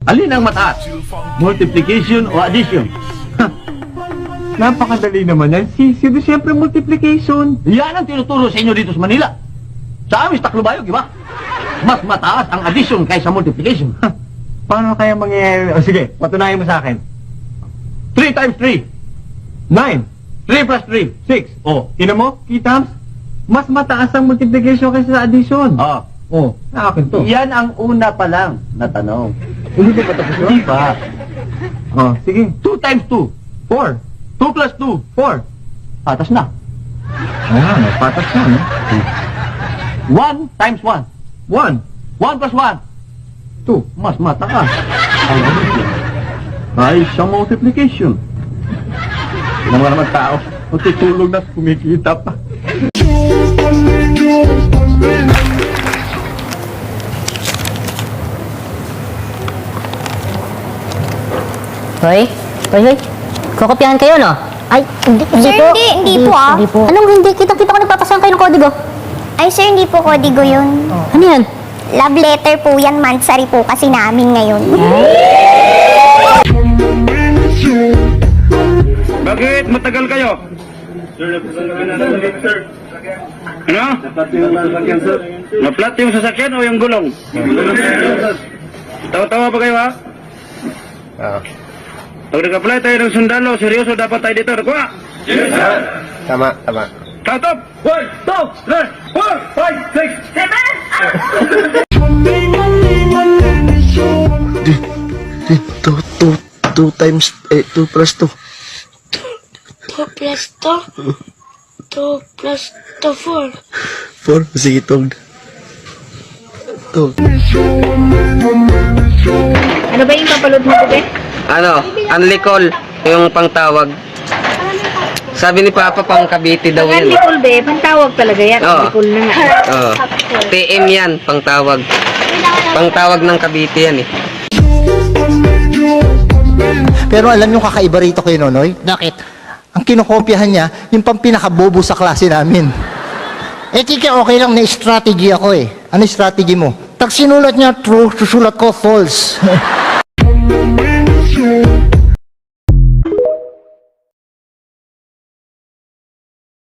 Alin ang mataas? Multiplication o addition? Napakadali naman yan. Sino siyempre multiplication. Yan ang tinuturo sa inyo dito sa Manila. Sa amin, sa Taclobayog, di ba? Mas mataas ang addition kaysa multiplication. Paano kaya mangyayari? O sige, patunayan mo sa akin. 3 times 3. 9, 3 plus 3. 6. Oh, tinan mo, kitams? Mas mataas ang multiplication kaysa sa addition. Ah, Oh, sa akin to. yan ang una pa lang na tanong. Hindi ba tapos yun? Di ba? Oh, sige. 2 times 2. 4. 2 plus 2. 4. Patas na. Ah, may patas na, no? 1 times 1. 1, 1 plus 1. 2. Mas mataas ang addition kaysa multiplication. Tingnan mo naman tao. Matutulog na kumikita pa. Hoy, hoy, hoy. Kokopyahan kayo, no? Ay, hindi Sir, po. hindi po ah. Hindi po. Anong hindi? Kita-kita ko nagpapasahan kayo ng kodigo. Ay, sir, hindi po kodigo yun. Ano yan? Love letter po yan, mansari po kasi namin ngayon. Bakit matagal kayo? Ano? Na-flat yung sasakyan o yung gulong? Tawa-tawa pa kayo ha? Pag nag-apply tayo ng sundalo, seryoso dapat tayo dito. Nakuha? Yes, sir! Tama, tama. Count up! 1, 2, 3, 4, 5, 6, 7! 2 times 2 plus 2. 2 plus 2. 2 plus 2, 4. 4. Sige, tog. Tog. Ano ba yung papalod mo, bebe? Ano, unlicol, yung pangtawag. Sabi ni Papa, pang Cavite daw yan. Anlikol, be. Pantawag talaga yan. Oo. Anlikol na nga. Oo. TM yan, pangtawag. Pangtawag ng Cavite yan eh. Pero alam yung kakaiba rito kay Nonoy? Bakit? Ang kinokopyahan niya, yung pang pinakabobo sa klase namin. Eh, tika, okay lang na strategy ako eh. Ano strategy mo? Tag sinulat niya true, susulat ko false.